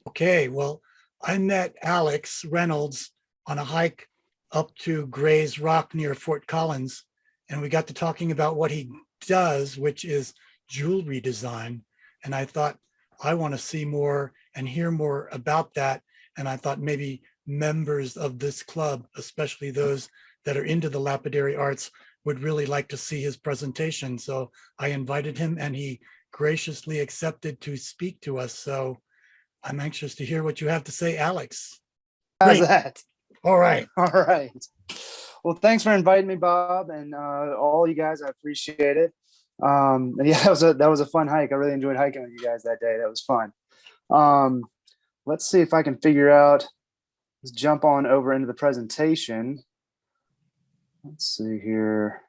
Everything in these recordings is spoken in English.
Okay, well, I met Alex Reynolds on a hike up to Gray's Rock near Fort Collins, and we got to talking about what he does, which is jewelry design. And I thought, I want to see more and hear more about that. And I thought maybe members of this club, especially those that are into the lapidary arts, would really like to see his presentation. So I invited him and he graciously accepted to speak to us. So I'm anxious to hear what you have to say, Alex. How's Great. that? All right. All right. Well, thanks for inviting me, Bob, and all you guys. I appreciate it. And yeah, that was a fun hike. I really enjoyed hiking with you guys that day. That was fun. Um, let's see if I can figure out. Let's jump on over into the presentation. Let's see here.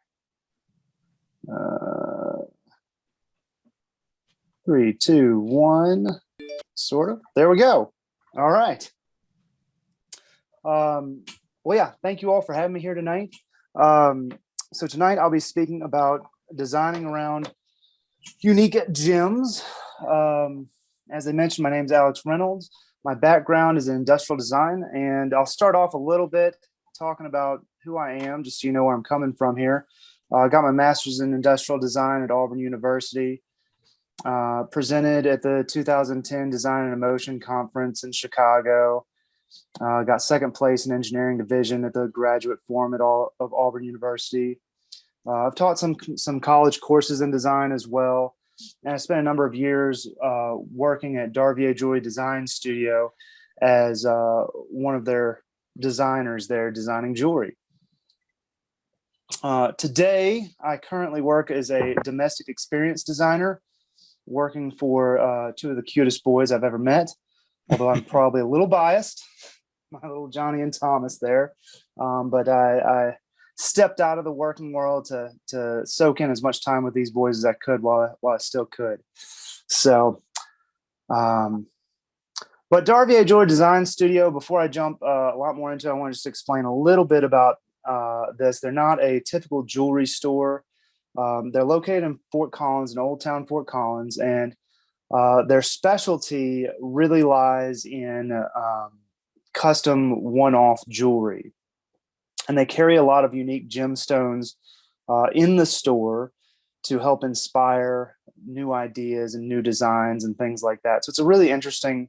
Three, two, one. Sort of. There we go. All right. Well, yeah, thank you all for having me here tonight. So tonight I'll be speaking about designing around unique gems. As I mentioned, my name is Alex Reynolds. My background is in industrial design, and I'll start off a little bit talking about who I am, just so you know where I'm coming from here. I got my master's in industrial design at Auburn University. Presented at the 2010 Design and Emotion Conference in Chicago. Got second place in engineering division at the graduate forum of Auburn University. I've taught some college courses in design as well. And I spent a number of years working at Darvier Jewelry Design Studio as one of their designers there designing jewelry. Today, I currently work as a domestic experience designer, working for two of the cutest boys I've ever met, although I'm probably a little biased, my little Johnny and Thomas there. But I stepped out of the working world to soak in as much time with these boys as I could while I still could. So, but Darvier Jewelry Design Studio, before I jump a lot more into it, I want to just explain a little bit about this. They're not a typical jewelry store. They're located in Fort Collins, in Old Town Fort Collins, and their specialty really lies in custom one-off jewelry. And they carry a lot of unique gemstones in the store to help inspire new ideas and new designs and things like that. So it's a really interesting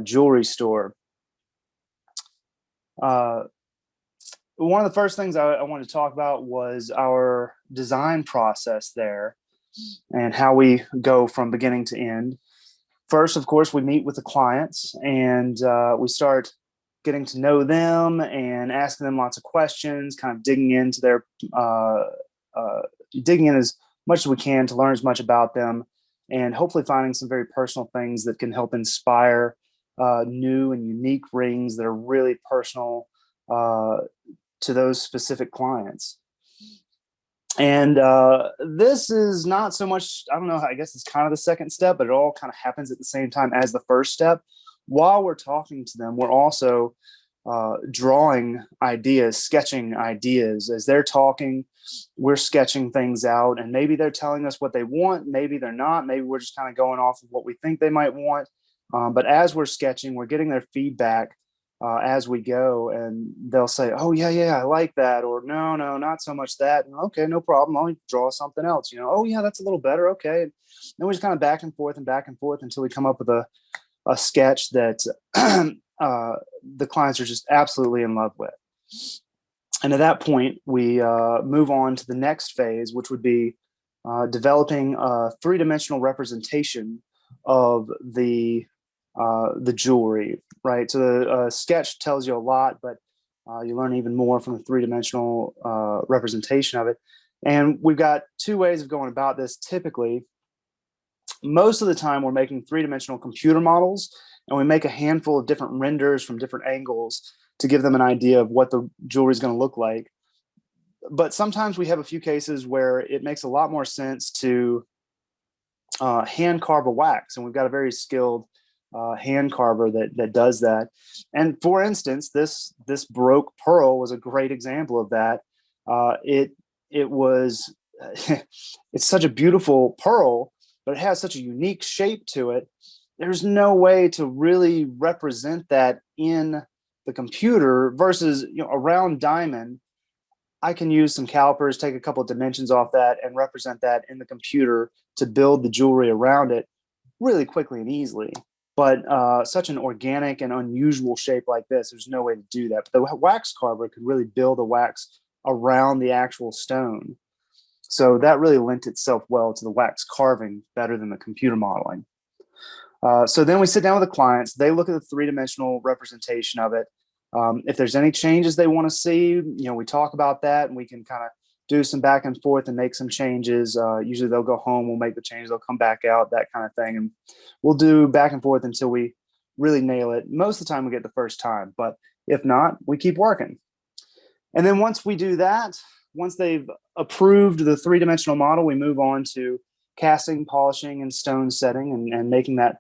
jewelry store. One of the first things I wanted to talk about was our design process there and how we go from beginning to end. First, of course, we meet with the clients and we start getting to know them and asking them lots of questions, kind of digging into digging in as much as we can to learn as much about them, and hopefully finding some very personal things that can help inspire new and unique rings that are really personal to those specific clients. And this is not so much, I don't know, I guess it's kind of the second step, but it all kind of happens at the same time as the first step. While we're talking to them, we're also drawing ideas, sketching ideas. As they're talking, we're sketching things out, and maybe they're telling us what they want, maybe they're not, maybe we're just kind of going off of what we think they might want. But as we're sketching, we're getting their feedback as we go, and they'll say, oh yeah, I like that, or no, not so much that. And, okay, no problem, I'll draw something else, oh yeah, that's a little better, okay. And then we just kind of back and forth until we come up with a sketch that the clients are just absolutely in love with. And at that point, we move on to the next phase, which would be developing a three-dimensional representation of the jewelry, right? So the sketch tells you a lot, but you learn even more from the three-dimensional representation of it. And we've got two ways of going about this. Typically, most of the time we're making three-dimensional computer models, and we make a handful of different renders from different angles to give them an idea of what the jewelry is going to look like. But sometimes we have a few cases where it makes a lot more sense to hand carve a wax, and we've got a very skilled hand carver that does that. And for instance, this Baroque pearl was a great example of that. It was it's such a beautiful pearl, but it has such a unique shape to it there's no way to really represent that in the computer versus, a round diamond. I can use some calipers, take a couple of dimensions off that, and represent that in the computer to build the jewelry around it really quickly and easily. But such an organic and unusual shape like this, there's no way to do that. But the wax carver could really build a wax around the actual stone. So that really lent itself well to the wax carving better than the computer modeling. So then we sit down with the clients. They look at the three-dimensional representation of it. If there's any changes they want to see, we talk about that, and we can kind of do some back and forth and make some changes. Usually they'll go home, we'll make the changes, they'll come back out, that kind of thing. And we'll do back and forth until we really nail it. Most of the time we get the first time, but if not, we keep working. And then once we do that, once they've approved the three-dimensional model, we move on to casting, polishing, and stone setting, and making that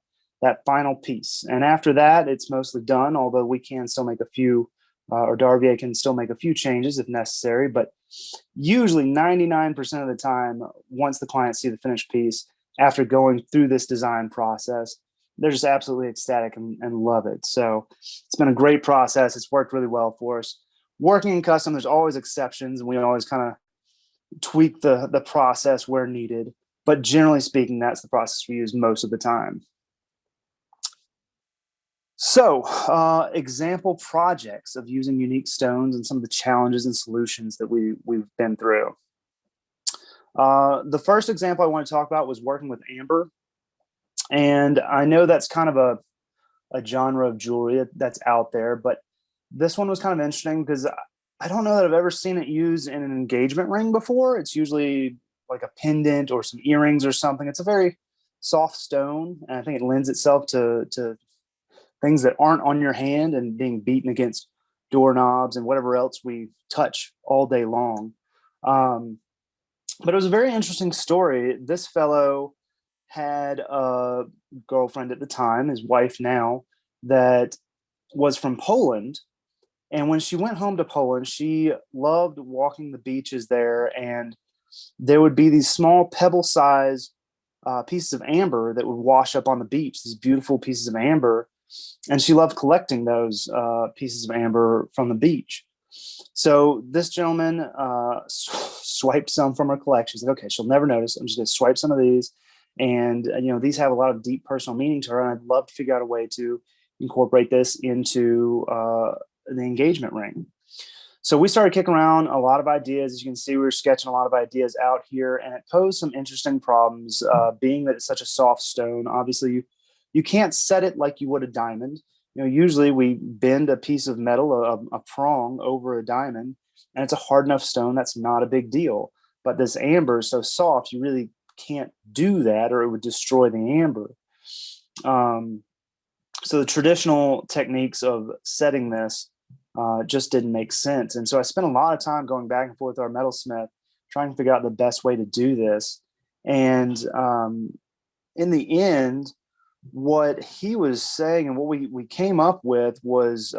final piece. And after that, it's mostly done, although we can still make a few, or Darvier can still make a few changes if necessary. But usually 99% of the time, once the clients see the finished piece, after going through this design process, they're just absolutely ecstatic and love it. So it's been a great process. It's worked really well for us. Working in custom, there's always exceptions, and we always kind of tweak the process where needed. But generally speaking, that's the process we use most of the time. So, example projects of using unique stones and some of the challenges and solutions that we've been through. The first example I want to talk about was working with amber. And I know that's kind of a genre of jewelry that's out there, but this one was kind of interesting because I don't know that I've ever seen it used in an engagement ring before. It's usually like a pendant or some earrings or something. It's a very soft stone, and I think it lends itself to things that aren't on your hand and being beaten against doorknobs and whatever else we touch all day long. But it was a very interesting story. This fellow had a girlfriend at the time, his wife now, that was from Poland. And when she went home to Poland, she loved walking the beaches there. And there would be these small pebble-sized pieces of amber that would wash up on the beach, these beautiful pieces of amber. And she loved collecting those pieces of amber from the beach. So this gentleman swiped some from her collection. She's like, okay, she'll never notice. I'm just going to swipe some of these. And, these have a lot of deep personal meaning to her. And I'd love to figure out a way to incorporate this into the engagement ring. So we started kicking around a lot of ideas. As you can see, we were sketching a lot of ideas out here, and it posed some interesting problems, being that it's such a soft stone. Obviously, you can't set it like you would a diamond. Usually we bend a piece of metal, a prong over a diamond, and it's a hard enough stone. That's not a big deal. But this amber is so soft, you really can't do that, or it would destroy the amber. So the traditional techniques of setting this just didn't make sense. And so I spent a lot of time going back and forth with our metalsmith, trying to figure out the best way to do this. And in the end, what he was saying and what we came up with was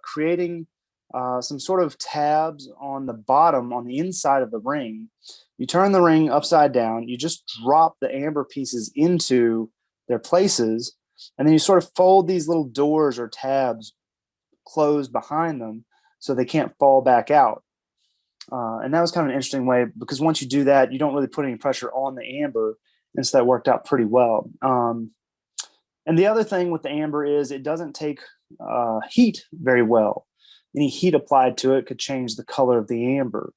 creating some sort of tabs on the bottom, on the inside of the ring. You turn the ring upside down, you just drop the amber pieces into their places, and then you sort of fold these little doors or tabs closed behind them so they can't fall back out. And that was kind of an interesting way, because once you do that, you don't really put any pressure on the amber, and so that worked out pretty well. And the other thing with the amber is it doesn't take heat very well. Any heat applied to it could change the color of the amber.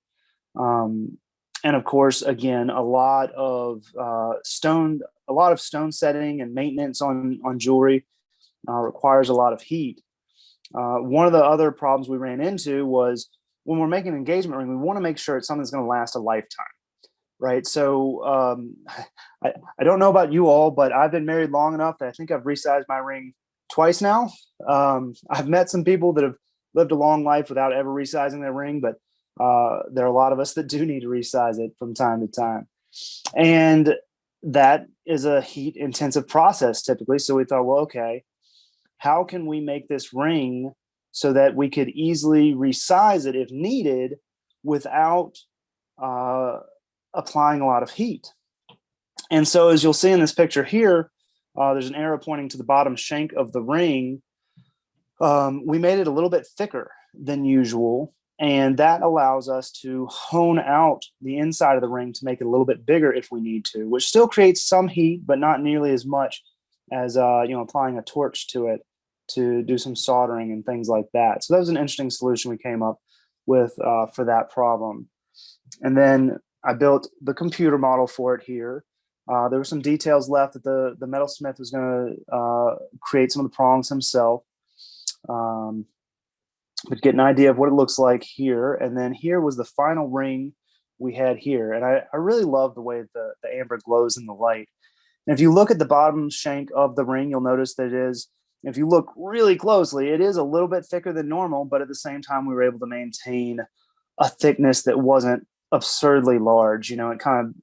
And of course, again, a lot of stone setting and maintenance on jewelry requires a lot of heat. One of the other problems we ran into was when we're making an engagement ring, we want to make sure it's something that's going to last a lifetime. Right. So I don't know about you all, but I've been married long enough that I think I've resized my ring twice now. I've met some people that have lived a long life without ever resizing their ring, but there are a lot of us that do need to resize it from time to time. And that is a heat intensive process typically. So we thought, well, okay, how can we make this ring so that we could easily resize it if needed without applying a lot of heat? And so as you'll see in this picture here, there's an arrow pointing to the bottom shank of the ring. We made it a little bit thicker than usual, and that allows us to hone out the inside of the ring to make it a little bit bigger if we need to, which still creates some heat, but not nearly as much as applying a torch to it to do some soldering and things like that. So that was an interesting solution we came up with for that problem. And then I built the computer model for it here. There were some details left that the metalsmith was going to create some of the prongs himself. But get an idea of what it looks like here. And then here was the final ring we had here. And I really love the way the amber glows in the light. And if you look at the bottom shank of the ring, you'll notice that it is, if you look really closely, it is a little bit thicker than normal, but at the same time, we were able to maintain a thickness that wasn't absurdly large. It kind of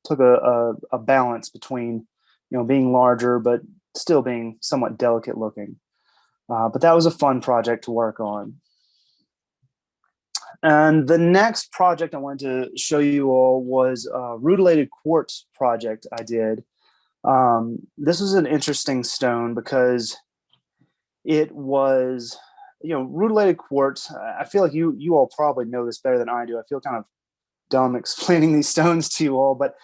took a balance between, being larger, but still being somewhat delicate looking. But that was a fun project to work on. And the next project I wanted to show you all was a Rutilated Quartz project I did. This was an interesting stone because it was, Rutilated Quartz. I feel like you all probably know this better than I do. I feel kind of dumb explaining these stones to you all, but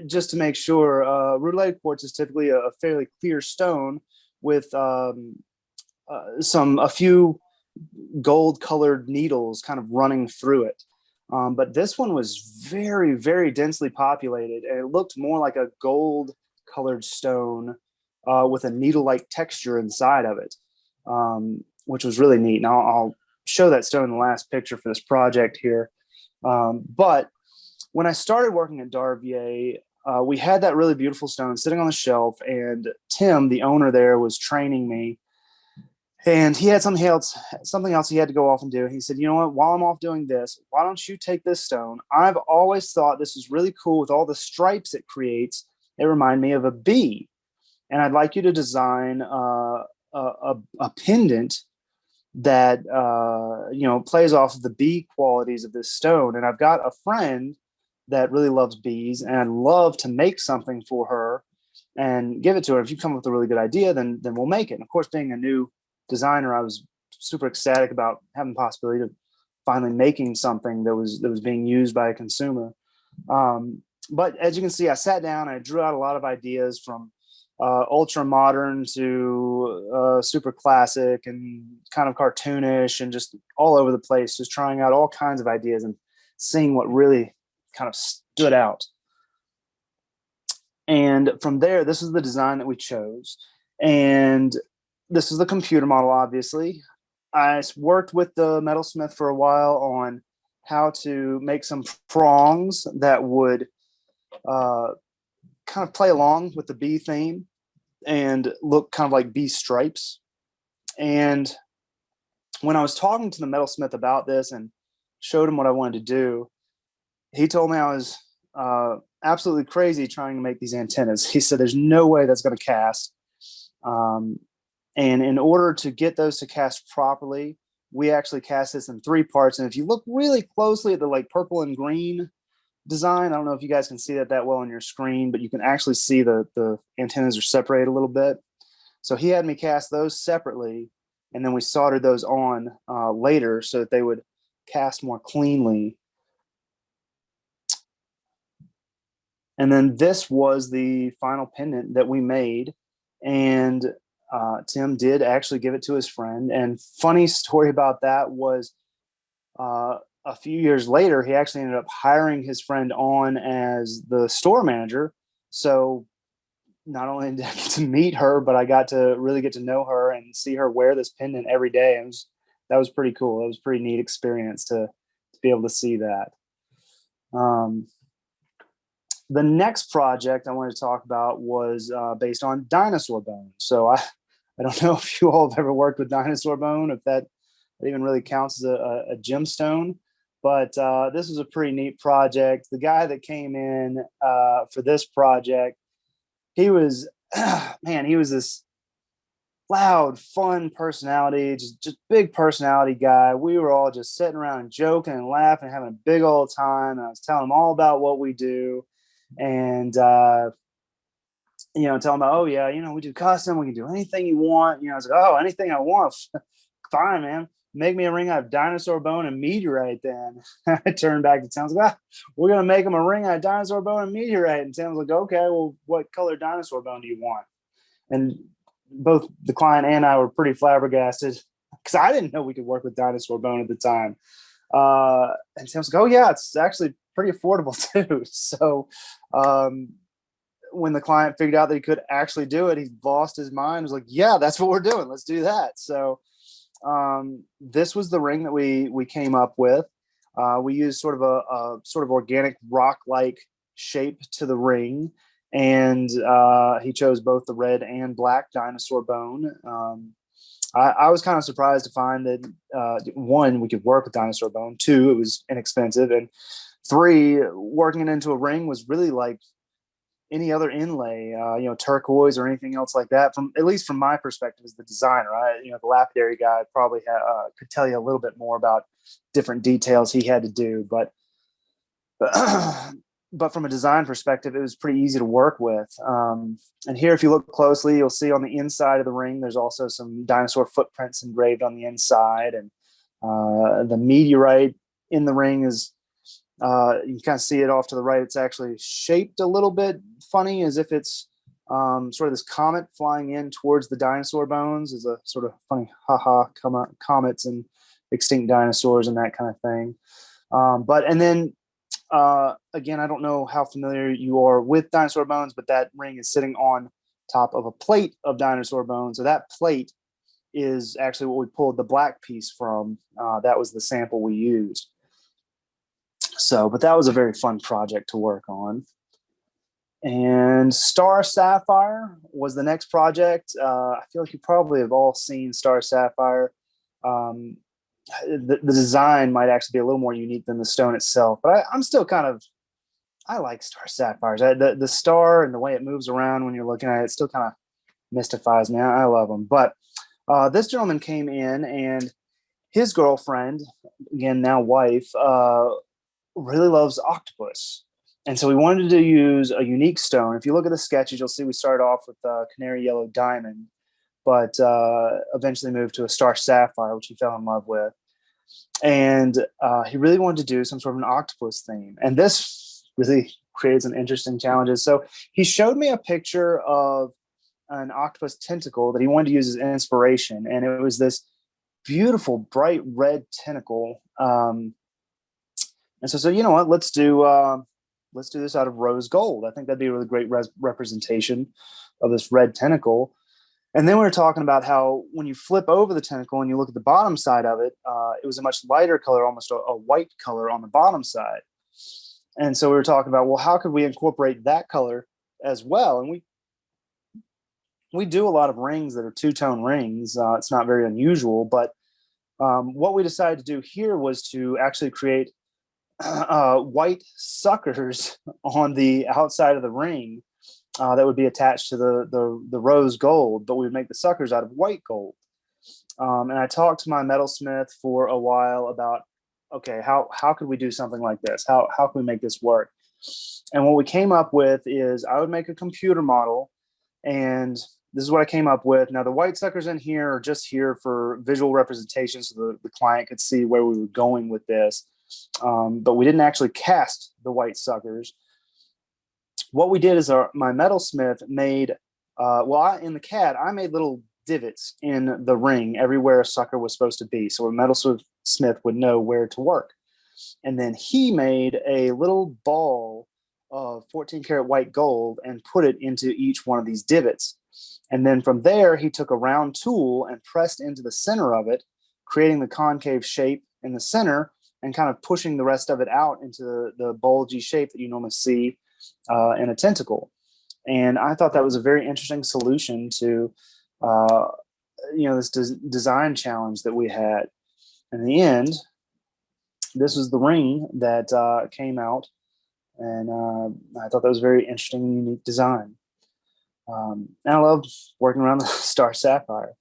just to make sure, Rutilated Quartz is typically a fairly clear stone with a few gold colored needles kind of running through it. But this one was very, very densely populated, and it looked more like a gold colored stone with a needle-like texture inside of it, which was really neat. And I'll show that stone in the last picture for this project here. But when I started working at Darvier, we had that really beautiful stone sitting on the shelf, and Tim, the owner there, was training me. And he had something else he had to go off and do. He said, you know what, while I'm off doing this, why don't you take this stone? I've always thought this is really cool with all the stripes it creates. It reminded me of a bee. And I'd like you to design a pendant that, plays off of the bee qualities of this stone. And I've got a friend that really loves bees, and I'd love to make something for her and give it to her. If you come up with a really good idea, then we'll make it. And of course, being a new designer, I was super ecstatic about having the possibility of finally making something that was being used by a consumer. But as you can see, I sat down and I drew out a lot of ideas from ultra modern to super classic and kind of cartoonish and just all over the place, just trying out all kinds of ideas and seeing what really kind of stood out. And from there, this is the design that we chose. And this is the computer model, obviously. I worked with the metalsmith for a while on how to make some prongs that would kind of play along with the bee theme and look kind of like bee stripes. And when I was talking to the metalsmith about this and showed him what I wanted to do, he told me I was absolutely crazy trying to make these antennas. He said, there's no way that's going to cast. And in order to get those to cast properly, we actually cast this in 3 parts. And if you look really closely at the like purple and green design, I don't know if you guys can see that well on your screen, but you can actually see the antennas are separated a little bit. So he had me cast those separately, and then we soldered those on later so that they would cast more cleanly. And then this was the final pendant that we made. And Tim did actually give it to his friend. And funny story about that was a few years later, he actually ended up hiring his friend on as the store manager. So not only did I get to meet her, but I got to really get to know her and see her wear this pendant every day. And that was pretty cool. It was a pretty neat experience to be able to see that. The next project I wanted to talk about was based on Dinosaur Bone. So I don't know if you all have ever worked with Dinosaur Bone, if that even really counts as a gemstone, but this was a pretty neat project. The guy that came in for this project, he was, he was this loud, fun personality, just big personality guy. We were all just sitting around and joking and laughing, having a big old time. And I was telling him all about what we do. And tell them, oh yeah, we do custom, we can do anything you want. I was like, oh, anything I want. Fine, man. Make me a ring out of dinosaur bone and meteorite then. I turned back to Tim. I was like, we're going to make him a ring out of dinosaur bone and meteorite. And Tim was like, okay, well, what color dinosaur bone do you want? And both the client and I were pretty flabbergasted because I didn't know we could work with dinosaur bone at the time. And Tim was like, oh yeah, it's actually pretty affordable too. So when the client figured out that he could actually do it, he lost his mind. He was like, yeah, that's what we're doing. Let's do that. So this was the ring that we came up with. We used sort of a sort of organic rock-like shape to the ring, and he chose both the red and black dinosaur bone. I was kind of surprised to find that one, we could work with dinosaur bone. Two, it was inexpensive, and three, working it into a ring was really like any other inlay, turquoise or anything else like that. From at least from my perspective as the designer, the lapidary guy probably could tell you a little bit more about different details he had to do, but but from a design perspective, it was pretty easy to work with. And here, if you look closely, you'll see on the inside of the ring, there's also some dinosaur footprints engraved on the inside, and the meteorite in the ring is. You can kind of see it off to the right. It's actually shaped a little bit funny, as if it's sort of this comet flying in towards the dinosaur bones, is a sort of funny comets and extinct dinosaurs and that kind of thing. And then again, I don't know how familiar you are with dinosaur bones, but that ring is sitting on top of a plate of dinosaur bones. So that plate is actually what we pulled the black piece from. That was the sample we used. So, but that was a very fun project to work on. And Star Sapphire was the next project. I feel like you probably have all seen Star Sapphire. The design might actually be a little more unique than the stone itself, but I'm still I like Star Sapphires. The star and the way it moves around when you're looking at it still kind of mystifies me. I love them. But this gentleman came in, and his girlfriend, again, now wife, really loves octopus. And so we wanted to use a unique stone. If you look at the sketches, you'll see we started off with canary yellow diamond, but eventually moved to a star sapphire, which he fell in love with. And he really wanted to do some sort of an octopus theme. And this really creates some interesting challenges. So he showed me a picture of an octopus tentacle that he wanted to use as inspiration. And it was this beautiful, bright red tentacle. And so you know what? Let's do this out of rose gold. I think that'd be a really great representation of this red tentacle. And then we were talking about how when you flip over the tentacle and you look at the bottom side of it, it was a much lighter color, almost a white color on the bottom side. And so we were talking about, well, how could we incorporate that color as well? And we do a lot of rings that are two-tone rings. It's not very unusual, but what we decided to do here was to actually create white suckers on the outside of the ring that would be attached to the rose gold, but we would make the suckers out of white gold. And I talked to my metalsmith for a while about, okay, how could we do something like this? How can we make this work? And what we came up with is I would make a computer model, and this is what I came up with. Now, the white suckers in here are just here for visual representation so the client could see where we were going with this. But we didn't actually cast the white suckers. What we did is my metalsmith made, in the CAD, I made little divots in the ring everywhere a sucker was supposed to be. So a metalsmith would know where to work. And then he made a little ball of 14 karat white gold and put it into each one of these divots. And then from there, he took a round tool and pressed into the center of it, creating the concave shape in the center and kind of pushing the rest of it out into the bulgy shape that you normally see in a tentacle. And I thought that was a very interesting solution to, this design challenge that we had. In the end, this was the ring that came out, and I thought that was a very interesting and unique design. And I love working around the star sapphire.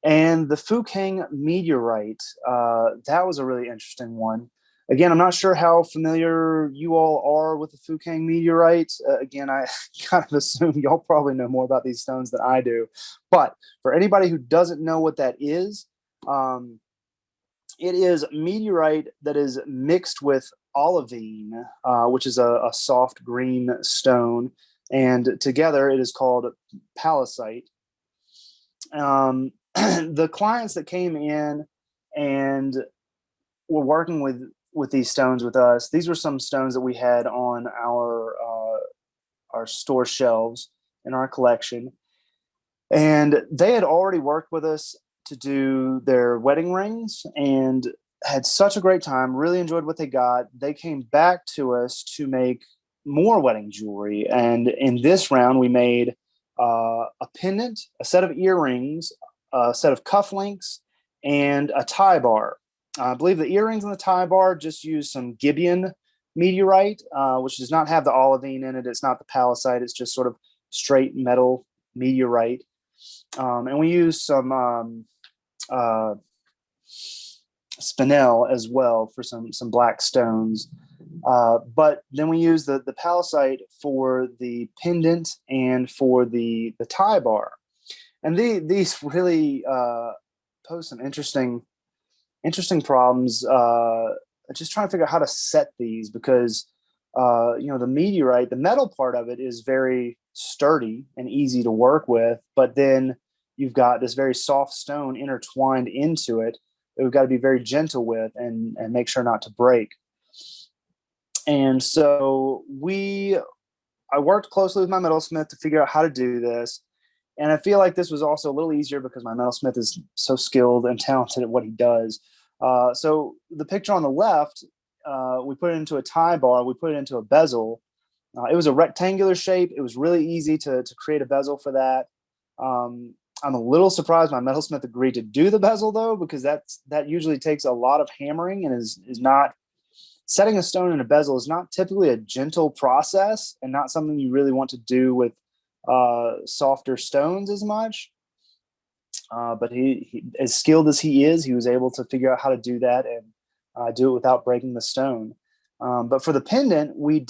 And the Fukang Meteorite, that was a really interesting one. Again, I'm not sure how familiar you all are with the Fukang Meteorite. Again, I kind of assume y'all probably know more about these stones than I do. But for anybody who doesn't know what that is, it is meteorite that is mixed with olivine, which is a soft green stone. And together it is called palisite. The clients that came in and were working with these stones with us, these were some stones that we had on our store shelves in our collection, and they had already worked with us to do their wedding rings and had such a great time, really enjoyed what they got. They came back to us to make more wedding jewelry, and in this round we made a pendant, a set of earrings, a set of cufflinks, and a tie bar. I believe the earrings and the tie bar just use some Gibeon meteorite, which does not have the olivine in it. It's not the palisite. It's just sort of straight metal meteorite. And we use some spinel as well for some black stones. But then we use the palisite for the pendant and for the tie bar. And these really pose some interesting problems, just trying to figure out how to set these, because the meteorite, the metal part of it is very sturdy and easy to work with, but then you've got this very soft stone intertwined into it that we've got to be very gentle with and make sure not to break. And so I worked closely with my metalsmith to figure out how to do this. And I feel like this was also a little easier because my metalsmith is so skilled and talented at what he does. So the picture on the left, we put it into a tie bar. We put it into a bezel. It was a rectangular shape. It was really easy to create a bezel for that. I'm a little surprised my metalsmith agreed to do the bezel, though, because that usually takes a lot of hammering and is not, setting a stone in a bezel is not typically a gentle process and not something you really want to do with softer stones as much. But he, as skilled as he is, he was able to figure out how to do that and do it without breaking the stone. But for the pendant, we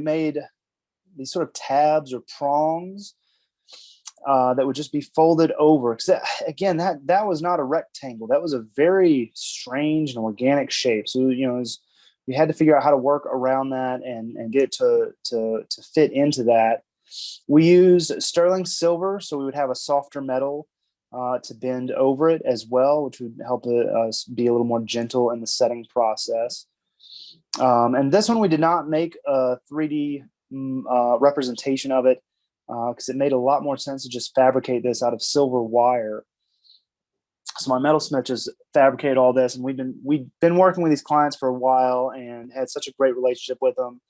made these sort of tabs or prongs that would just be folded over. Because again, that was not a rectangle. That was a very strange and organic shape. So we had to figure out how to work around that and get it to fit into that. We used sterling silver, so we would have a softer metal to bend over it as well, which would help us be a little more gentle in the setting process. And this one, we did not make a 3D representation of it because it made a lot more sense to just fabricate this out of silver wire. So my metalsmith just fabricated all this, and we've been working with these clients for a while and had such a great relationship with them.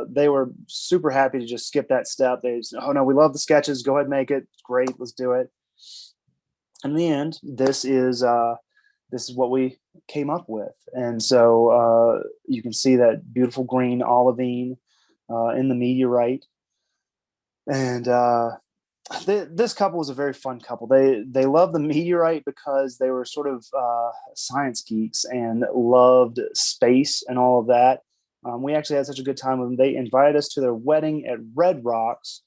They were super happy to just skip that step. They said, "Oh no, we love the sketches. Go ahead and make it. Great, let's do it." In the end, this is what we came up with, and so you can see that beautiful green olivine in the meteorite. And this couple was a very fun couple. They loved the meteorite because they were sort of science geeks and loved space and all of that. We actually had such a good time with them. They invited us to their wedding at Red Rocks,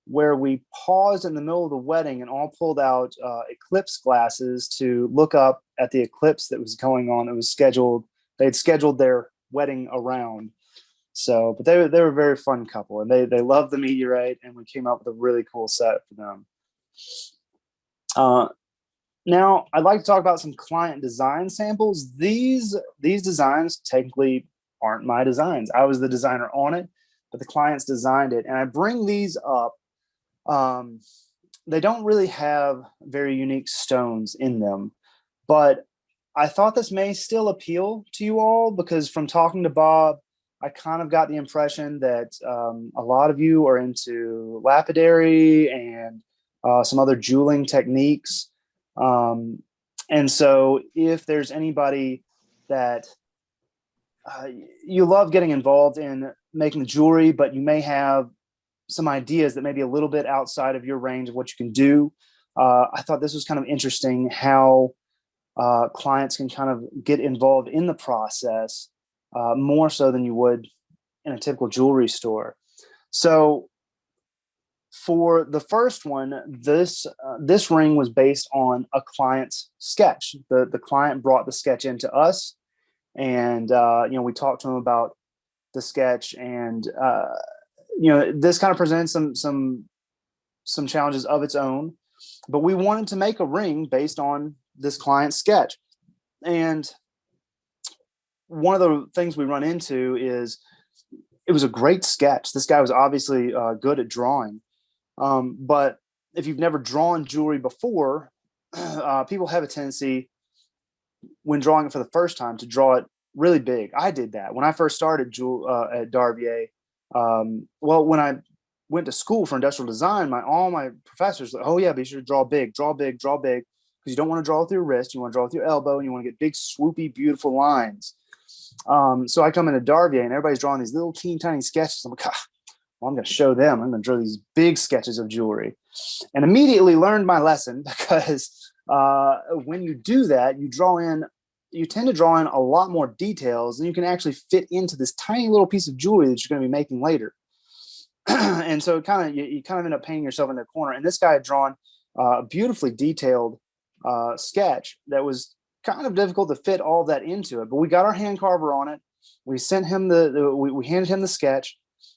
where we paused in the middle of the wedding and all pulled out eclipse glasses to look up at the eclipse that was going on. It was scheduled. They had scheduled their wedding around. So, but they were a very fun couple, and they loved the meteorite, and we came up with a really cool set for them. Now, I'd like to talk about some client design samples. These designs technically aren't my designs. I was the designer on it, but the clients designed it. And I bring these up. They don't really have very unique stones in them, but I thought this may still appeal to you all because from talking to Bob, I kind of got the impression that a lot of you are into lapidary and some other jeweling techniques. And so if there's anybody that you love getting involved in making jewelry, but you may have some ideas that may be a little bit outside of your range of what you can do, I thought this was kind of interesting how clients can kind of get involved in the process more so than you would in a typical jewelry store. So for the first one, this ring was based on a client's sketch. The client brought the sketch into us, and we talked to him about the sketch, and this kind of presents some challenges of its own. But we wanted to make a ring based on this client's sketch, and one of the things we run into is it was a great sketch. This guy was obviously good at drawing. But if you've never drawn jewelry before, people have a tendency when drawing it for the first time to draw it really big. I did that when I first started at Darvier. When I went to school for industrial design, all my professors were like, oh yeah, be sure to draw big, because you don't want to draw with your wrist, you want to draw with your elbow, and you want to get big, swoopy, beautiful lines. So I come into Darvier and everybody's drawing these little teeny tiny sketches. I'm like, well, I'm going to show them. I'm going to draw these big sketches of jewelry, and immediately learned my lesson, because when you do that, you tend to draw in a lot more details than you can actually fit into this tiny little piece of jewelry that you're going to be making later. And so you kind of end up painting yourself in the corner. And this guy had drawn a beautifully detailed sketch that was kind of difficult to fit all of that into it. But we got our hand carver on it. We sent him we handed him the sketch,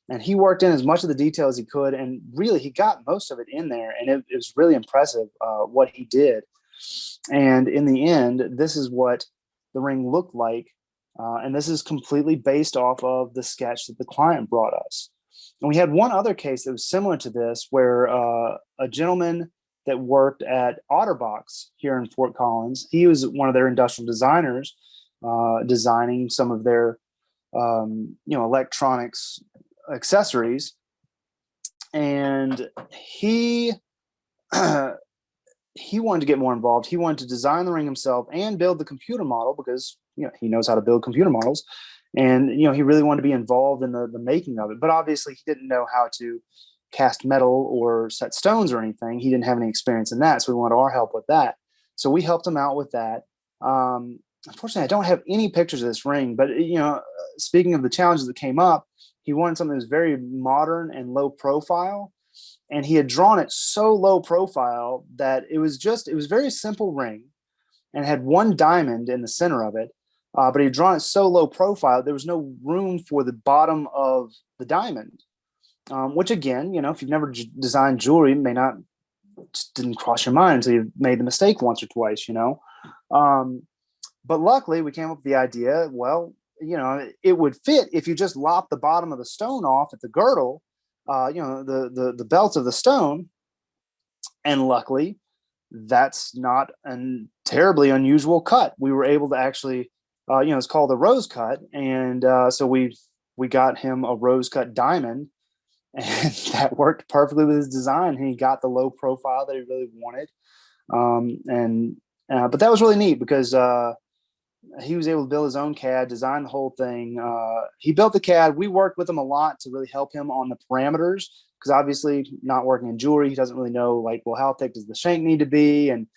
and he worked in as much of the detail as he could. And really, he got most of it in there. And it was really impressive what he did. And in the end, this is what the ring looked like. And this is completely based off of the sketch that the client brought us. And we had one other case that was similar to this, where a gentleman that worked at Otterbox here in Fort Collins, he was one of their industrial designers, designing some of their electronics accessories. And he wanted to get more involved. He wanted to design the ring himself and build the computer model, because he knows how to build computer models. And he really wanted to be involved in the making of it. But obviously he didn't know how to cast metal or set stones or anything. He didn't have any experience in that. So we wanted our help with that. So we helped him out with that. Unfortunately, I don't have any pictures of this ring, but speaking of the challenges that came up, he wanted something that was very modern and low profile. And he had drawn it so low profile that it was a very simple ring, and had one diamond in the center of it. But he had drawn it so low profile, there was no room for the bottom of the diamond, which again, if you've never designed jewelry, just didn't cross your mind until you made the mistake once or twice, But luckily we came up with the idea, it would fit if you just lop the bottom of the stone off at the girdle, the belt of the stone. And luckily, that's not a terribly unusual cut. We were able to actually, it's called a rose cut. And so we got him a rose cut diamond, and that worked perfectly with his design. He got the low profile that he really wanted. But that was really neat, because he was able to build his own CAD, design the whole thing. He built the CAD. We worked with him a lot to really help him on the parameters, because obviously, not working in jewelry, he doesn't really know, how thick does the shank need to be, and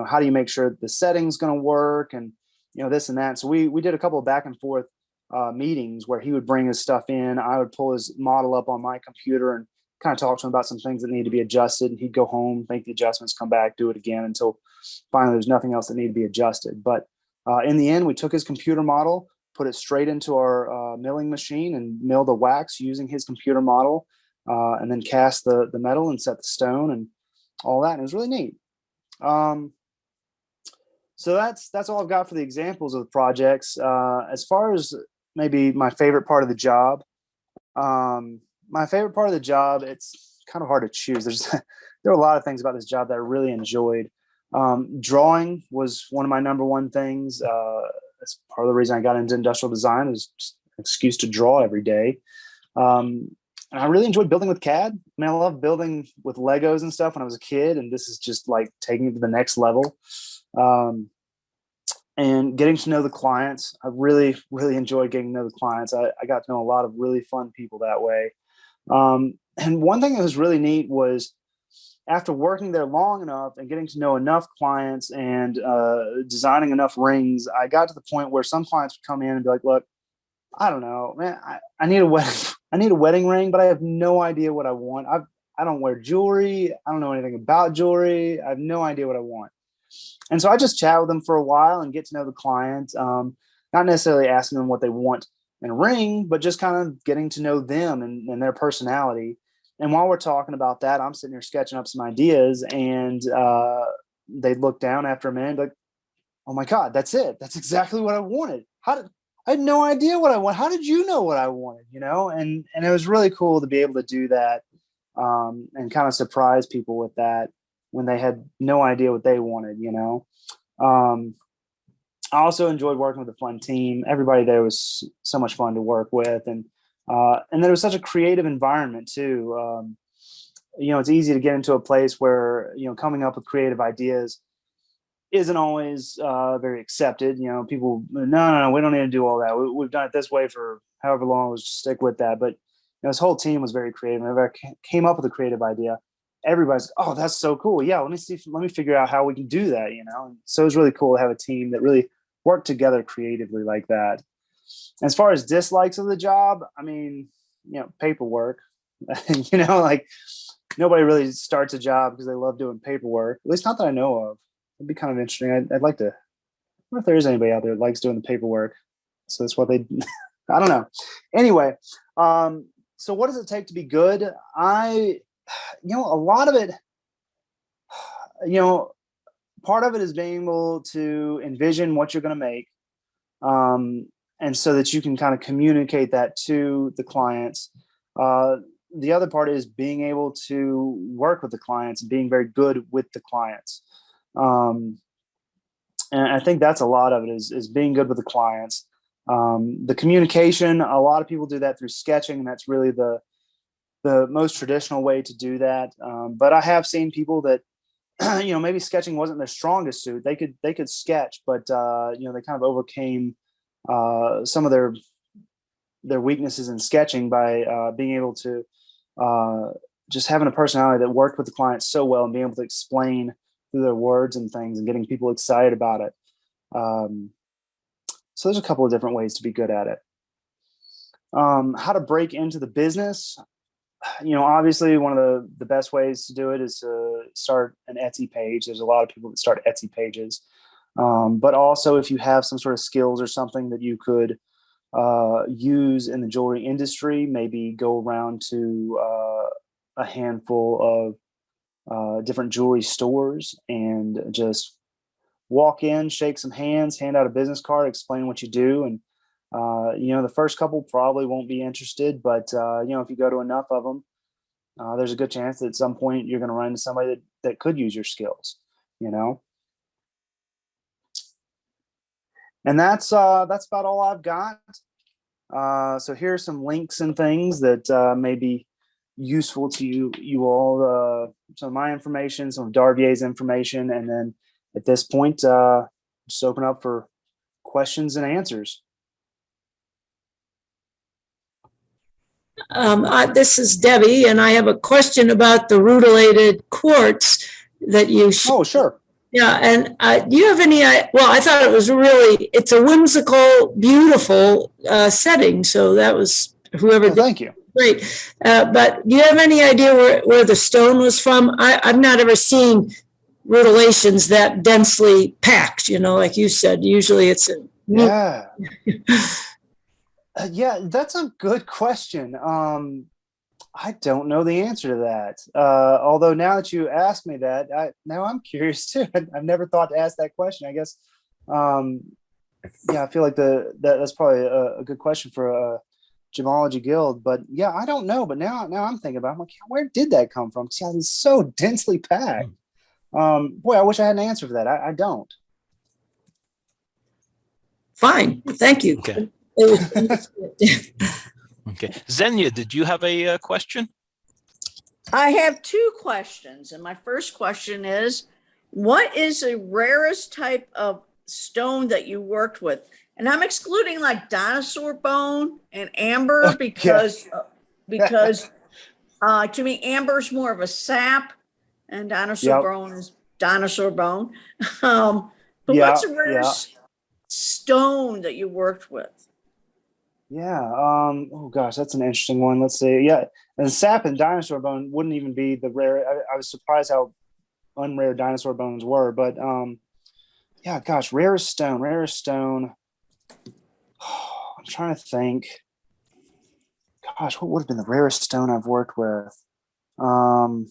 how do you make sure that the setting's going to work, and this and that. So we did a couple of back and forth meetings where he would bring his stuff in. I would pull his model up on my computer and kind of talk to him about some things that need to be adjusted. And he'd go home, make the adjustments, come back, do it again until finally there's nothing else that needed to be adjusted. But in the end, we took his computer model, put it straight into our milling machine, and milled the wax using his computer model, and then cast the metal and set the stone and all that. And it was really neat. So that's all I've got for the examples of the projects. As far as maybe my favorite part of the job, it's kind of hard to choose. There are a lot of things about this job that I really enjoyed. Drawing was one of my number one things. That's part of the reason I got into industrial design, is just an excuse to draw every day. And I really enjoyed building with CAD. I love building with Legos and stuff when I was a kid, and this is just like taking it to the next level. And getting to know the clients. I really, really enjoyed getting to know the clients. I got to know a lot of really fun people that way. And one thing that was really neat was, after working there long enough and getting to know enough clients and designing enough rings, I got to the point where some clients would come in and be like, look, I don't know, man, I need a wedding, I need a wedding ring, but I have no idea what I want. I don't wear jewelry. I don't know anything about jewelry. I have no idea what I want. And so I just chat with them for a while and get to know the client. Not necessarily asking them what they want in a ring, but just kind of getting to know them and their personality. And while we're talking about that, I'm sitting here sketching up some ideas, and they look down after a minute, like, "Oh my God, that's it! That's exactly what I wanted. I had no idea what I want. How did you know what I wanted? You know?" And it was really cool to be able to do that, and kind of surprise people with that when they had no idea what they wanted. You know. I also enjoyed working with a fun team. Everybody there was so much fun to work with, and then it was such a creative environment too. You know, it's easy to get into a place where, you know, coming up with creative ideas isn't always very accepted. You know, people, no, we don't need to do all that. We've done it this way for however long. Let's just stick with that. But, you know, this whole team was very creative. Whenever I came up with a creative idea, everybody's, oh, that's so cool. Yeah, let me figure out how we can do that. You know, and so it was really cool to have a team that really worked together creatively like that. As far as dislikes of the job, I mean, you know, paperwork. You know, like nobody really starts a job because they love doing paperwork. At least not that I know of. It'd be kind of interesting. I'd like to. I wonder if there is anybody out there that likes doing the paperwork. So that's what they. I don't know. Anyway, so what does it take to be good? You know, a lot of it. You know, part of it is being able to envision what you're going to make, and so that you can kind of communicate that to the clients. The other part is being able to work with the clients and being very good with the clients. And I think that's a lot of it is being good with the clients. The communication, a lot of people do that through sketching, and that's really the most traditional way to do that. But I have seen people that, you know, maybe sketching wasn't their strongest suit. They could sketch, but you know, they kind of overcame some of their weaknesses in sketching by being able to just having a personality that worked with the client so well and being able to explain through their words and things and getting people excited about it. So there's a couple of different ways to be good at it. How to break into the business. You know, obviously one of the best ways to do it is to start an Etsy page. There's a lot of people that start Etsy pages. But also if you have some sort of skills or something that you could use in the jewelry industry, maybe go around to a handful of different jewelry stores and just walk in, shake some hands, hand out a business card, explain what you do. And, you know, the first couple probably won't be interested, but, you know, if you go to enough of them, there's a good chance that at some point you're going to run into somebody that could use your skills, you know? And that's about all I've got. So here are some links and things that may be useful to you all. Some of my information, some of Darvier's information, and then at this point, just open up for questions and answers. This is Debbie, and I have a question about the Rutilated Quartz that you. Oh, sure. Yeah, and do you have any? Well, I thought it was it's a whimsical, beautiful setting. So that was whoever. Oh, thank you. Great. But do you have any idea where the stone was from? I've not ever seen rutilations that densely packed, you know, like you said. Usually it's a. Yeah. Yeah, that's a good question. I don't know the answer to that. Although now that you asked me that, now I'm curious too. I've never thought to ask that question. I guess, yeah, I feel like that's probably a good question for a gemology guild. But yeah, I don't know. But now I'm thinking about it. I'm like, where did that come from? Because it's so densely packed. Boy, I wish I had an answer for that. I don't. Fine, thank you. Okay. Okay. Xenia, did you have a question? I have two questions. And my first question is, what is the rarest type of stone that you worked with? And I'm excluding like dinosaur bone and amber because to me, amber is more of a sap and Dinosaur Yep. Bone is Dinosaur Bone. But Yeah, what's the rarest stone that you worked with? Yeah. Oh gosh, that's an interesting one. Let's see. Yeah, and sap and dinosaur bone wouldn't even be the rare. I was surprised how unrare dinosaur bones were, but yeah. Gosh, rarest stone. Rarest stone. I'm trying to think. Gosh, what would have been the rarest stone I've worked with? Man,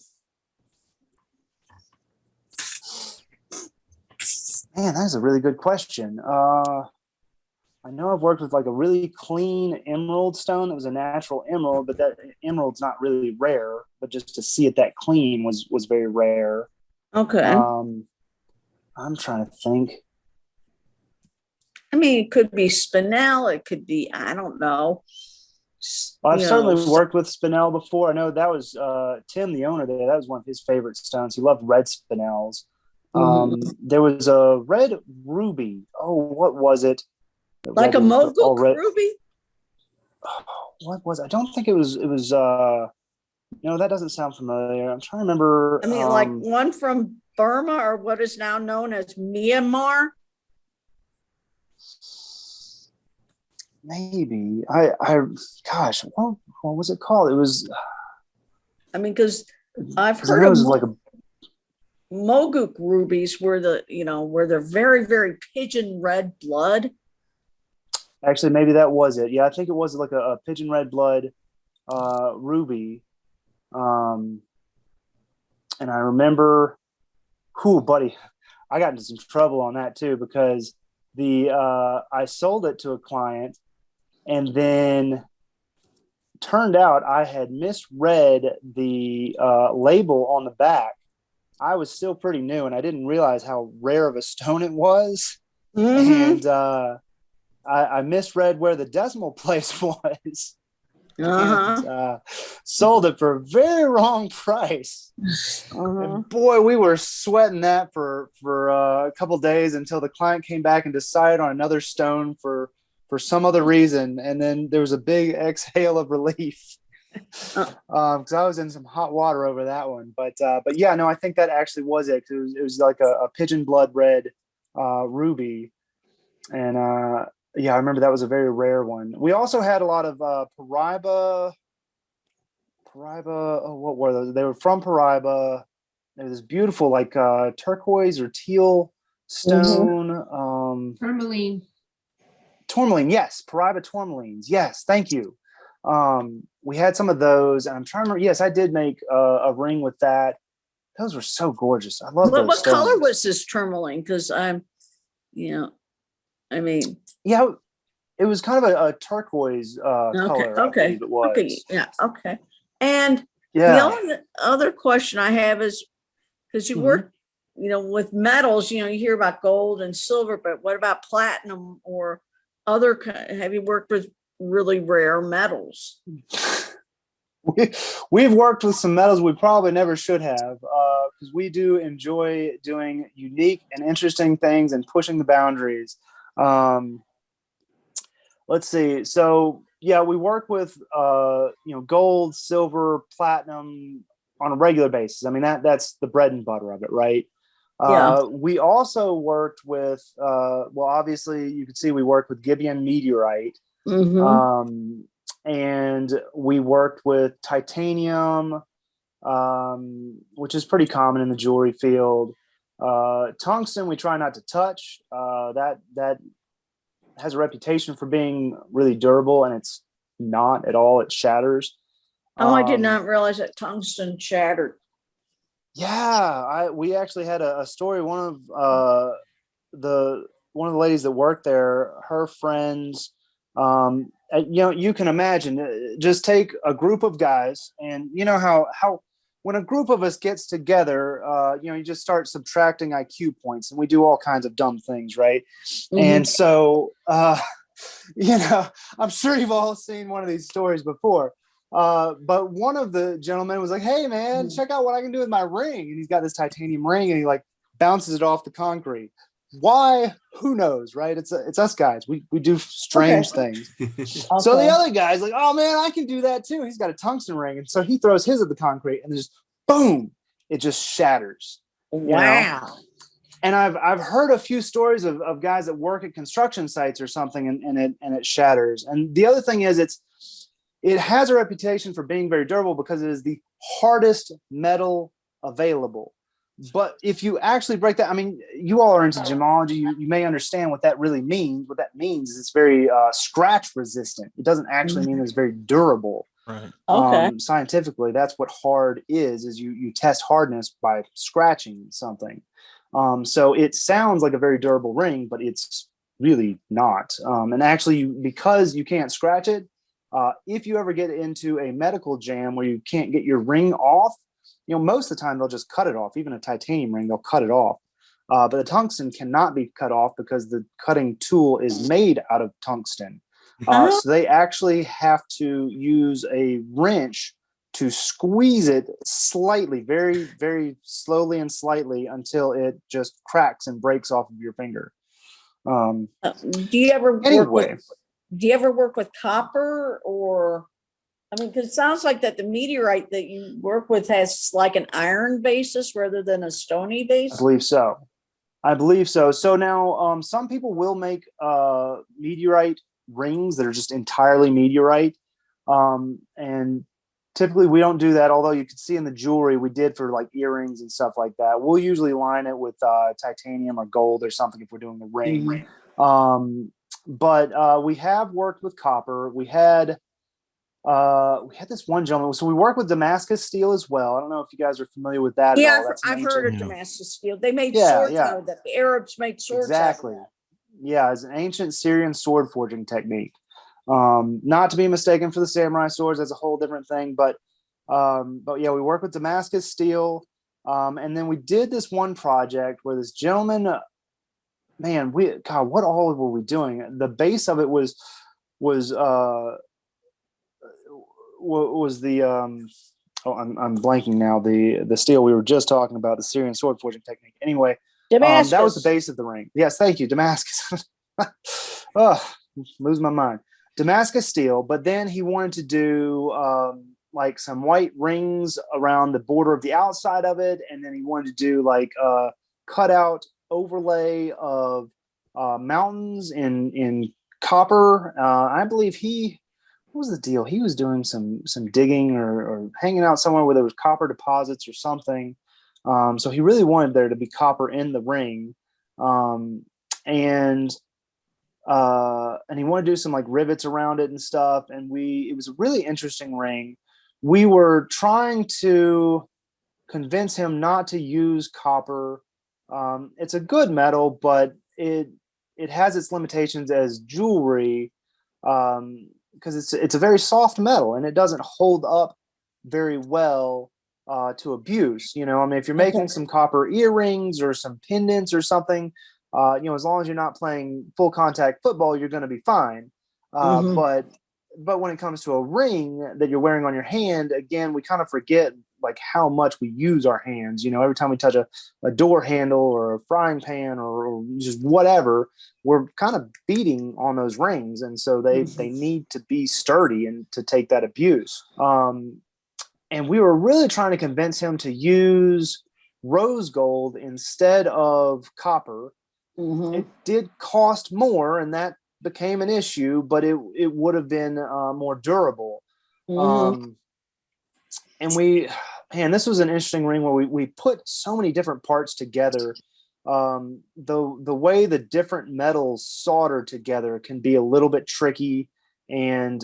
that is a really good question. I know I've worked with like a really clean emerald stone that was a natural emerald, but that emerald's not really rare. But just to see it that clean was very rare. Okay. I'm trying to think. I mean, it could be spinel. It could be, I don't know. I've certainly worked with spinel before. I know that was Tim, the owner there. That was one of his favorite stones. He loved red spinels. There was a red ruby. Oh, what was it? Like a mogul ruby? Oh, what was it? I don't think it was no, that doesn't sound familiar. I'm trying to remember. I mean, like one from Burma or what is now known as Myanmar. Maybe gosh, what was it called? It was, I mean, because I've heard of like a mogul rubies where they're very, very pigeon red blood. Actually, maybe that was it. Yeah, I think it was like a pigeon red blood ruby. And I remember, buddy, I got into some trouble on that too, because I sold it to a client, and then turned out I had misread the label on the back. I was still pretty new, and I didn't realize how rare of a stone it was. And I misread where the decimal place was. And, sold it for a very wrong price. And boy, we were sweating that for a couple of days until the client came back and decided on another stone for some other reason. And then there was a big exhale of relief, because I was in some hot water over that one. But yeah, no, I think that actually was it. It was like a pigeon blood red ruby. And yeah, I remember that was a very rare one. We also had a lot of Paraiba. Oh, what were those? They were from Paraiba. It was beautiful, like turquoise or teal stone. Tourmaline, yes. Paraiba tourmalines. Yes, thank you. We had some of those, and I'm trying to remember. Yes, I did make a ring with that. Those were so gorgeous. I love those. What color was this tourmaline? Because I mean, yeah, it was kind of a turquoise color. Okay. I believe it was. Okay. Yeah. Okay. And yeah, the only other question I have is, because you work, with metals, you hear about gold and silver, but what about platinum or other? Have you worked with really rare metals? We've worked with some metals we probably never should have, because we do enjoy doing unique and interesting things and pushing the boundaries. Let's see. So yeah, we work with gold, silver, platinum on a regular basis. I mean, that's the bread and butter of it, right? Yeah. We also worked with obviously you can see we worked with Fukang Meteorite. And we worked with titanium, which is pretty common in the jewelry field. Tungsten, we try not to touch. That has a reputation for being really durable, and it's not at all. It shatters. I did not realize that tungsten shattered. Yeah, we actually had a story. One of the ladies that worked there, her friends. You can imagine. Just take a group of guys, and you know how when a group of us gets together, you just start subtracting IQ points, and we do all kinds of dumb things, right? And so, I'm sure you've all seen one of these stories before. But one of the gentlemen was like, "Hey, man, check out what I can do with my ring." And he's got this titanium ring, and he like bounces it off the concrete. Why? Who knows, right? It's us guys. We do strange things. So the other guy's like, "Oh man, I can do that too." He's got a tungsten ring, and so he throws his at the concrete, and just boom, it just shatters. Wow. And I've heard a few stories of guys that work at construction sites or something, and it shatters. And the other thing is it has a reputation for being very durable because it is the hardest metal available. But if you actually break that, I mean, you all are into gemology. You may understand what that really means. What that means is it's very scratch resistant. It doesn't actually mean it's very durable. Right. Okay. Scientifically, that's what hard is you test hardness by scratching something. So it sounds like a very durable ring, but it's really not. And actually, because you can't scratch it, if you ever get into a medical jam where you can't get your ring off, most of the time they'll just cut it off. Even a titanium ring, they'll cut it off. But the tungsten cannot be cut off because the cutting tool is made out of tungsten. So they actually have to use a wrench to squeeze it slightly, very, very slowly and slightly until it just cracks and breaks off of your finger. Do you ever Anyway, work with copper, or I mean, because it sounds like that the meteorite that you work with has like an iron basis rather than a stony base. I believe so. So now some people will make meteorite rings that are just entirely meteorite. And typically we don't do that, although you could see in the jewelry we did for like earrings and stuff like that. We'll usually line it with titanium or gold or something if we're doing the ring. But we have worked with copper. We had this one gentleman. So we work with Damascus steel as well. I don't know if you guys are familiar with that at all. That's I've heard of Yeah. Damascus steel. They made swords out of that. The Arabs made swords exactly. out of that. Yeah, it's an ancient Syrian sword forging technique. Not to be mistaken for the samurai swords. That's a whole different thing. But yeah, we work with Damascus steel. And then we did this one project where this gentleman, what all were we doing? The base of it was the I'm blanking now, the steel we were just talking about, the Syrian sword forging technique. Anyway, Damascus. that was the base of the ring. Yes, thank you, Damascus. Oh, lose my mind. Damascus steel, but then he wanted to do like some white rings around the border of the outside of it, and then he wanted to do like cutout overlay of mountains in copper. I believe what was the deal? He was doing some digging or hanging out somewhere where there was copper deposits or something. So he really wanted there to be copper in the ring. And he wanted to do some like rivets around it and stuff. And it was a really interesting ring. We were trying to convince him not to use copper. It's a good metal, but it has its limitations as jewelry. Because it's a very soft metal and it doesn't hold up very well to abuse. I mean, if you're making some copper earrings or some pendants or something, as long as you're not playing full contact football, you're going to be fine. But when it comes to a ring that you're wearing on your hand, again, we kind of forget like how much we use our hands. Every time we touch a door handle or a frying pan or just whatever, we're kind of beating on those rings. And so they need to be sturdy and to take that abuse. And we were really trying to convince him to use rose gold instead of copper. It did cost more, and that became an issue, but it would have been more durable. And this was an interesting ring where we put so many different parts together. The way the different metals solder together can be a little bit tricky, and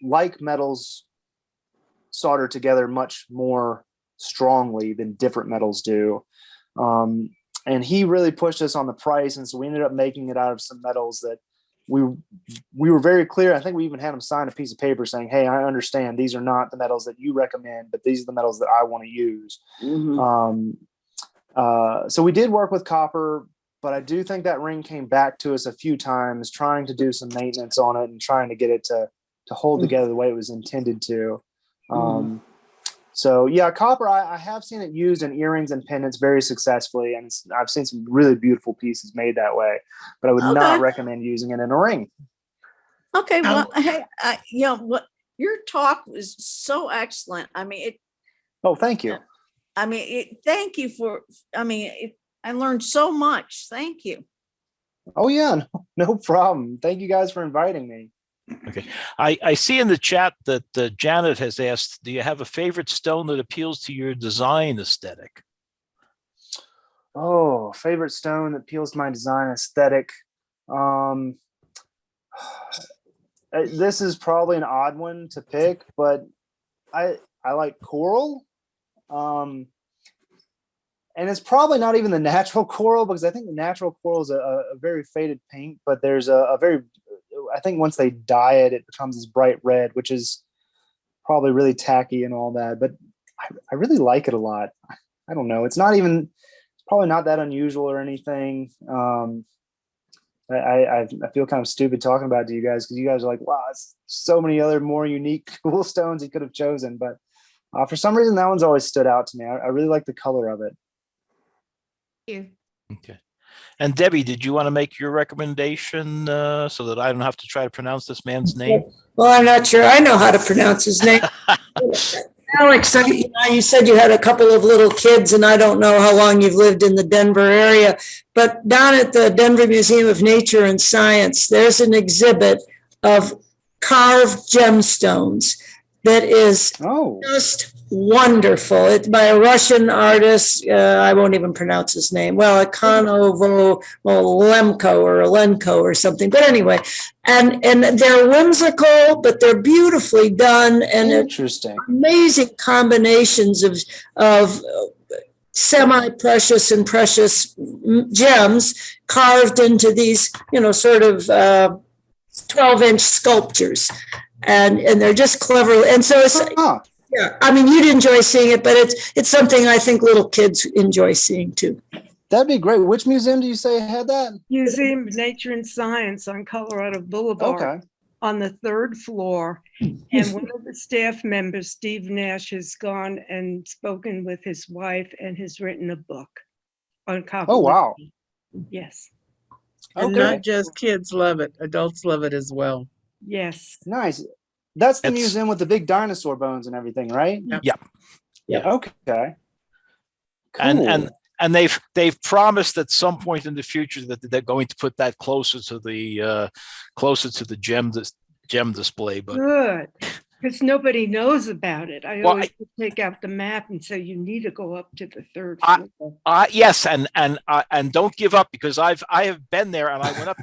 like metals solder together much more strongly than different metals do. And he really pushed us on the price, and so we ended up making it out of some metals that we were very clear. I think we even had him sign a piece of paper saying, "Hey, I understand these are not the metals that you recommend, but these are the metals that I want to use." So we did work with copper, but I do think that ring came back to us a few times, trying to do some maintenance on it and trying to get it to hold together the way it was intended to. So yeah, copper, I have seen it used in earrings and pendants very successfully, and I've seen some really beautiful pieces made that way, but I would not recommend using it in a ring. Okay, well, hey, what your talk was so excellent. I mean, Oh, thank you. I mean, thank you for, I learned so much. Thank you. Oh yeah, no problem. Thank you guys for inviting me. Okay. I see in the chat that Janet has asked, do you have a favorite stone that appeals to your design aesthetic? Oh, favorite stone that appeals to my design aesthetic. This is probably an odd one to pick, but I like coral. And it's probably not even the natural coral, because I think the natural coral is a very faded pink, but there's a very, I think once they dye it, it becomes this bright red, which is probably really tacky and all that. But I really like it a lot. I don't know. It's probably not that unusual or anything. I feel kind of stupid talking about it to you guys, because you guys are like, wow, it's so many other more unique, cool stones he could have chosen. But for some reason, that one's always stood out to me. I really like the color of it. You. Okay. And Debbie, did you want to make your recommendation so that I don't have to try to pronounce this man's name? Well, I'm not sure I know how to pronounce his name. Alex, you said you had a couple of little kids, and I don't know how long you've lived in the Denver area, but down at the Denver Museum of Nature and Science, there's an exhibit of carved gemstones that is just wonderful. It's by a Russian artist. I won't even pronounce his name. Well, Ikonovo Lemko or Lenko or something. But anyway, and they're whimsical, but they're beautifully done, and Interesting. Amazing combinations of semi-precious and precious gems carved into these, sort of 12-inch sculptures. And they're just clever. And so it's, yeah, I mean, you'd enjoy seeing it, but it's something I think little kids enjoy seeing too. That'd be great. Which museum do you say had that? Museum of Nature and Science on Colorado Boulevard on the 3rd floor. And one of the staff members, Steve Nash, has gone and spoken with his wife and has written a book on copper. Oh, wow. Yes. And not just kids love it, adults love it as well. Yes. Nice. That's the museum with the big dinosaur bones and everything, right? Yeah. Yeah. Okay. Cool. And they've promised at some point in the future that they're going to put that closer to the gem display. But good, because nobody knows about it. I always take out the map and say you need to go up to the 3rd floor. Yes, and don't give up, because I have been there, and I went up.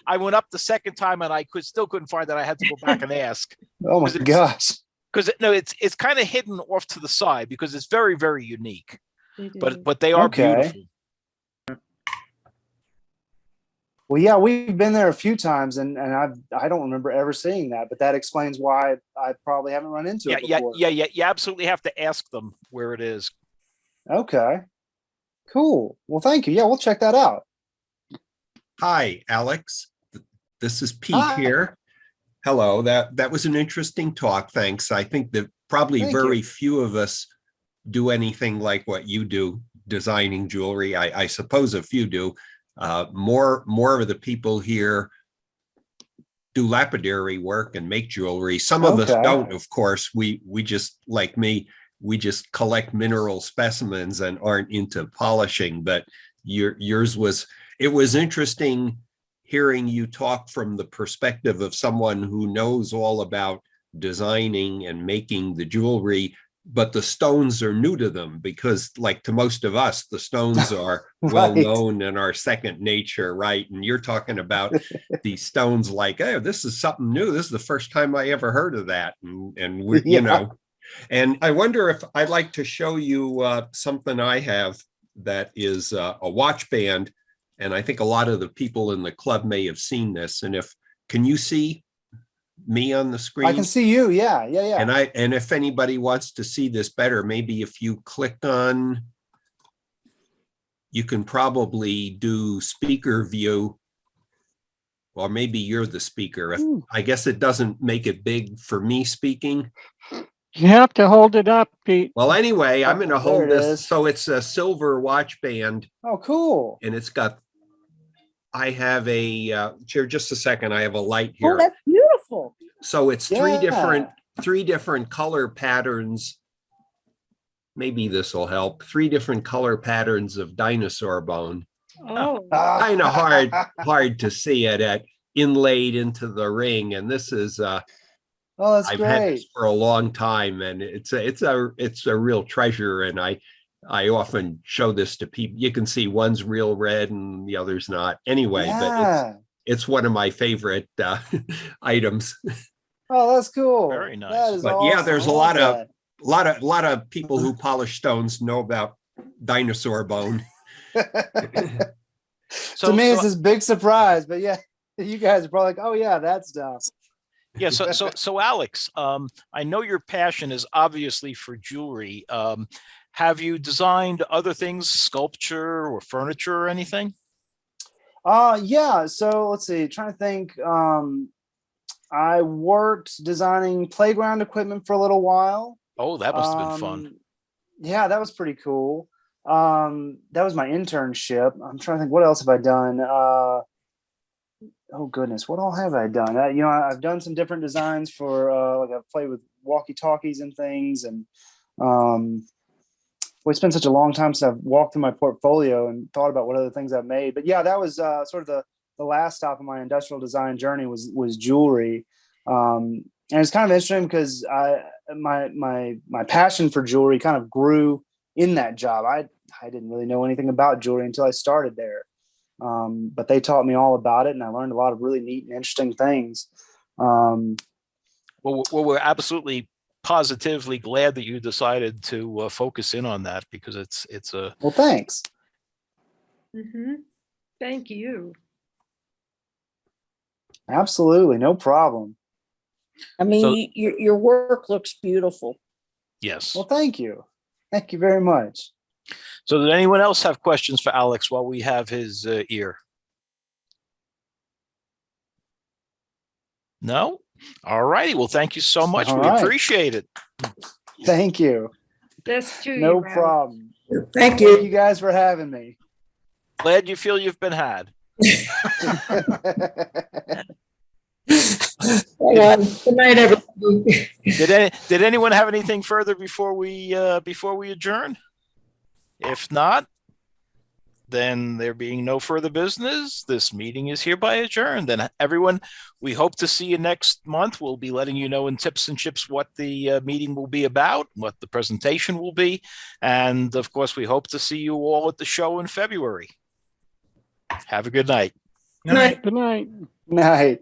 I went up the second time, and I still couldn't find it. I had to go back and ask. Oh my gosh! Because it's kind of hidden off to the side, because it's very, very unique. But they are beautiful. Well, yeah, we've been there a few times, and I don't remember ever seeing that, but that explains why I probably haven't run into it before. Yeah. You absolutely have to ask them where it is. Okay, cool. Well, thank you. Yeah, we'll check that out. Hi, Alex. This is Pete here. Hello. That was an interesting talk. Thanks. I think that probably very few of us do anything like what you do, designing jewelry. I suppose a few do. More of the people here do lapidary work and make jewelry. Some of us don't, of course. We just, like me, we just collect mineral specimens and aren't into polishing. But yours was, it was interesting hearing you talk from the perspective of someone who knows all about designing and making the jewelry, but the stones are new to them, because like to most of us, the stones are well known and are second nature, right? And you're talking about these stones like, oh, this is something new. This is the first time I ever heard of that. And we, you know, and I wonder if I'd like to show you something I have that is a watch band. And I think a lot of the people in the club may have seen this. And can you see me on the screen? I can see you. Yeah. And if anybody wants to see this better, maybe if you clicked on, you can probably do speaker view, or maybe you're the speaker. I guess it doesn't make it big for me speaking. You have to hold it up, Pete. Well, anyway, I'm going to hold this. Is. So it's a silver watch band. Oh, cool. And it's got, I have a, just a second. I have a light here. Oh, that's beautiful. So it's three different color patterns. maybe this will help. 3 different color patterns of dinosaur bone. Oh, Kind of hard to see it inlaid into the ring. And this is oh, that's I've had this great. for a long time, and it's a real treasure. And I often show this to people. You can see one's real red and the other's not. Anyway, but Yeah. it's one of my favorite items. Oh, that's cool. Very nice. That is But awesome. yeah, there's I a love lot of people who polish stones know about dinosaur bone. that. So, To me, it's so- this big surprise, but yeah, you guys are probably like, oh yeah, that stuff. yeah. So Alex, I know your passion is obviously for jewelry. Have you designed other things, sculpture or furniture or anything? Yeah. So let's see. Trying to think. I worked designing playground equipment for a little while. Oh, that must have been fun. Yeah, that was pretty cool. That was my internship. I'm trying to think, what else have I done? Oh goodness, what all have I done? I've done some different designs for like I've played with walkie-talkies and things, and it's been such a long time since I've walked through my portfolio and thought about what other things I've made. But yeah, that was sort of the last stop of my industrial design journey was jewelry. And it's kind of interesting because my passion for jewelry kind of grew in that job. I didn't really know anything about jewelry until I started there. But they taught me all about it, and I learned a lot of really neat and interesting things. Well, we're absolutely positively glad that you decided to focus in on that, because it's a Well, thanks. thank you. Absolutely, no problem. I mean, your work looks beautiful. yes. Well, thank you. Thank you very much. So did anyone else have questions for Alex while we have his ear? No? All righty. Well, thank you so much. All We right. appreciate it. Thank you. Best to No you, Alex. problem. Thank Thank you. you guys for having me. Glad you feel you've been had. Good night, everybody. Did anyone have anything further before we adjourn? If not, then there being no further business, this meeting is hereby adjourned. Then everyone, we hope to see you next month. We'll be letting you know in tips and chips what the meeting will be about, what the presentation will be. And of course, we hope to see you all at the show in February. Have a good night. Good night. Good night. Night.